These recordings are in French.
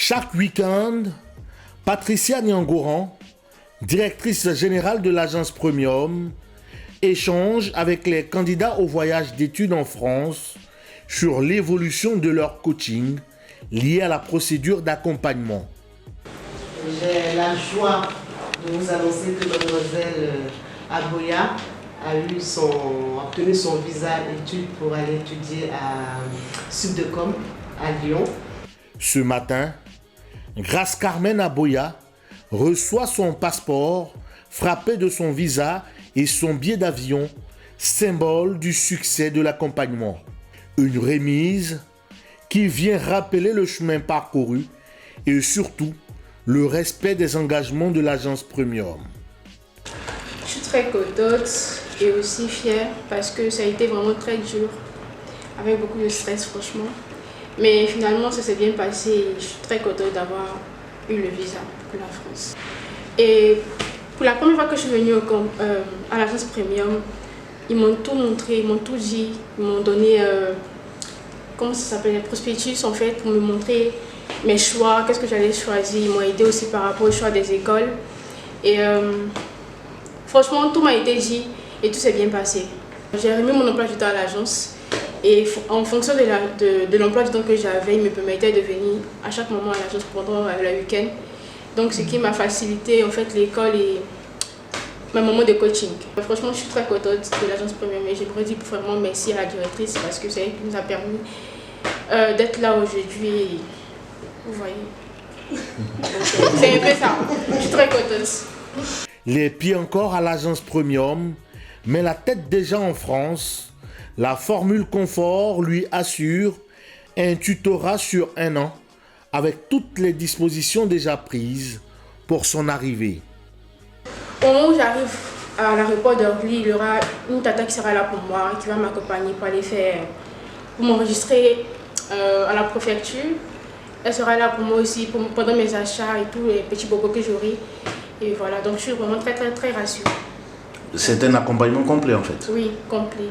Chaque week-end, Patricia Niangoran, directrice générale de l'agence Premium, échange avec les candidats au voyage d'études en France sur l'évolution de leur coaching lié à la procédure d'accompagnement. J'ai la joie de vous annoncer que mademoiselle Aboya a obtenu son visa d'études pour aller étudier à Subdecom à Lyon. Ce matin, Grace Carmen Aboya reçoit son passeport frappé de son visa et son billet d'avion, symbole du succès de l'accompagnement. Une remise qui vient rappeler le chemin parcouru et surtout le respect des engagements de l'agence Premium. Je suis très contente et aussi fière parce que ça a été vraiment très dur, avec beaucoup de stress franchement. Mais finalement ça s'est bien passé et je suis très contente d'avoir eu le visa pour la France. Et pour la première fois que je suis venue à l'agence Premium, ils m'ont tout montré, ils m'ont tout dit, ils m'ont donné comment ça s'appelle, les prospectus en fait pour me montrer mes choix, qu'est-ce que j'allais choisir. Ils m'ont aidé aussi par rapport au choix des écoles. Et franchement, tout m'a été dit et tout s'est bien passé. J'ai remis mon emploi du temps à l'agence et en fonction de l'emploi du temps que j'avais, il me permettait de venir à chaque moment à l'agence pendant le week-end. Donc ce qui m'a facilité en fait l'école et mes moments de coaching. Franchement, je suis très contente de l'agence Premium et j'aimerais dire vraiment merci à la directrice parce que c'est elle qui nous a permis d'être là aujourd'hui. Vous voyez. C'est un peu ça. Je suis très contente. Les pieds encore à l'agence Premium, mais la tête déjà en France, la formule confort lui assure un tutorat sur 1 an avec toutes les dispositions déjà prises pour son arrivée. Au moment où j'arrive à l'aéroport d'Orly, il y aura une tata qui sera là pour moi, qui va m'accompagner pour aller pour m'enregistrer à la préfecture. Elle sera là pour moi aussi pendant mes achats et tous les petits bobos que j'aurai. Et voilà, donc je suis vraiment très rassurée. C'est un accompagnement complet en fait? Oui, complet.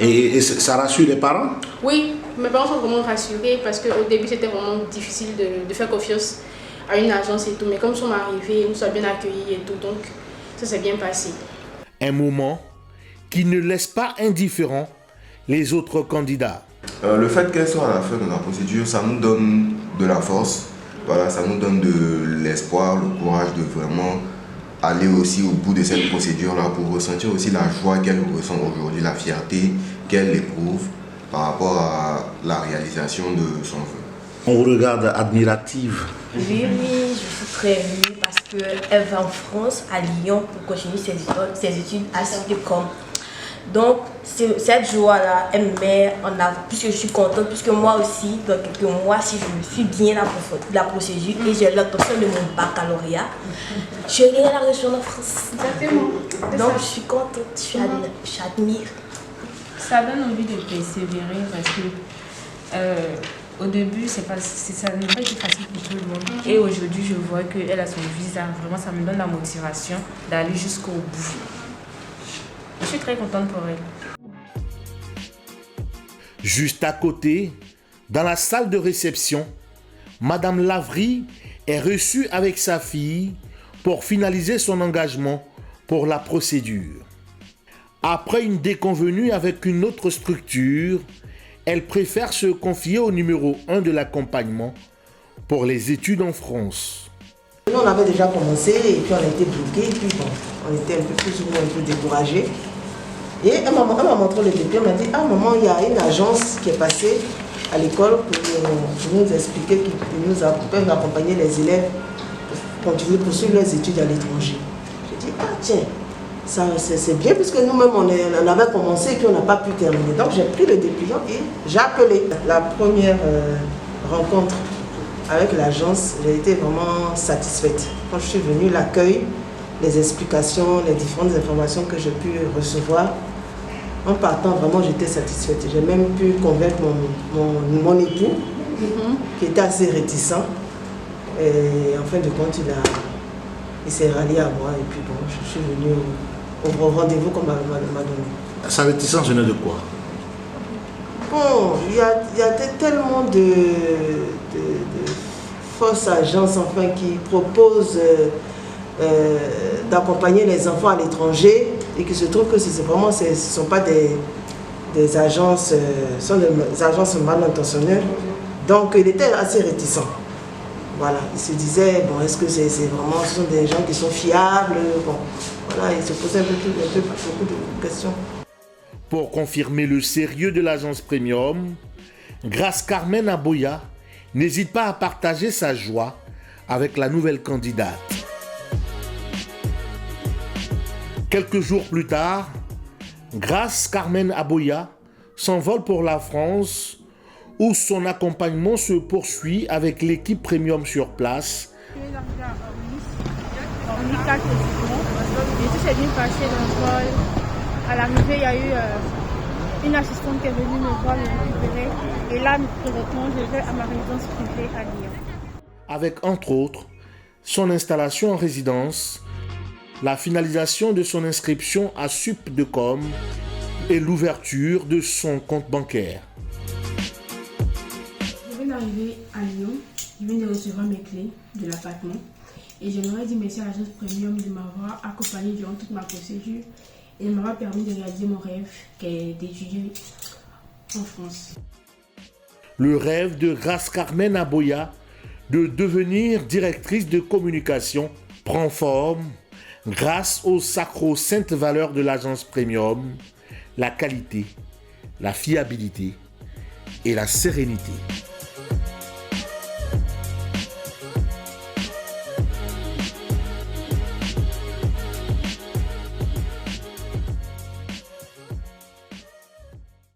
Et ça rassure les parents? Oui, mes parents sont vraiment rassurés parce qu'au début c'était vraiment difficile de faire confiance à une agence et tout. Mais comme ils sont arrivés, ils nous sont bien accueillis et tout, donc ça s'est bien passé. Un moment qui ne laisse pas indifférents les autres candidats. Le fait qu'elle soit à la fin de la procédure, ça nous donne de la force, voilà, ça nous donne de l'espoir, le courage de vraiment aller aussi au bout de cette procédure-là pour ressentir aussi la joie qu'elle ressent aujourd'hui, la fierté qu'elle éprouve par rapport à la réalisation de son vœu. On vous regarde admirative. Oui, je suis très émue parce qu'elle va en France, à Lyon, pour continuer ses études à Subdecom. Donc, cette joie-là, elle me met en avant, puisque je suis contente, puisque moi aussi, dans quelques mois, si je me suis bien la procédure et j'ai l'obtention de mon baccalauréat, je vais à la région de France. Exactement. Donc, je suis contente, j'admire. Ça donne envie de persévérer parce que au début, ça n'a pas été facile pour tout le monde. Et aujourd'hui, je vois qu'elle a son visa. Vraiment, ça me donne la motivation d'aller jusqu'au bout. Je suis très contente pour elle. Juste à côté, dans la salle de réception, Madame Lavry est reçue avec sa fille pour finaliser son engagement pour la procédure. Après une déconvenue avec une autre structure, elle préfère se confier au numéro 1 de l'accompagnement pour les études en France. Nous, on avait déjà commencé et puis on a été bloqués, et puis bon, on était un peu plus ou moins un peu découragés. Et elle m'a montré le papier, elle m'a dit, ah maman, il y a une agence qui est passée à l'école pour nous expliquer qu'ils peuvent accompagner les élèves pour continuer pour poursuivre leurs études à l'étranger. J'ai dit, ah tiens, c'est bien puisque nous-mêmes on avait commencé et puis on n'a pas pu terminer. Donc j'ai pris le dépliant et j'ai appelé. La première rencontre avec l'agence, j'ai été vraiment satisfaite. Quand je suis venue, l'accueil, les explications, les différentes informations que j'ai pu recevoir, en partant, vraiment, j'étais satisfaite. J'ai même pu convaincre mon époux, qui était assez réticent. Et en fin de compte, il s'est rallié à moi. Et puis bon, je suis venue au rendez-vous qu'on m'a donné. Sa réticence venait de quoi? Bon, il y a tellement de fausse agence enfin, qui propose d'accompagner les enfants à l'étranger et qu'il se trouve que ce ne sont pas des agences, sont des agences mal intentionnées. Donc il était assez réticent. Voilà, il se disait, bon, est-ce que ce sont des gens qui sont fiables? Bon, voilà, il se posait beaucoup de questions. Pour confirmer le sérieux de l'agence Premium, Grace Carmen Aboya n'hésite pas à partager sa joie avec la nouvelle candidate. Quelques jours plus tard, Grace Carmen Aboya s'envole pour la France où son accompagnement se poursuit avec l'équipe Premium sur place. Je suis arrivée à Nice 4 et tout s'est bien passé dans le vol. À l'arrivée, il y a eu une assistante qui est venue me voir, me récupérer. Et là, présentement, je vais à ma résidence privée à Lyon. Avec, entre autres, son installation en résidence, la finalisation de son inscription à Supdecom et l'ouverture de son compte bancaire. Je viens d'arriver à Lyon, je viens de recevoir mes clés de l'appartement et j'aimerais dire merci à l'agence Premium de m'avoir accompagné durant toute ma procédure et de m'avoir permis de réaliser mon rêve qui est d'étudier en France. Le rêve de Grace Carmen Aboya de devenir directrice de communication prend forme grâce aux sacro-saintes valeurs de l'agence Premium, la qualité, la fiabilité et la sérénité.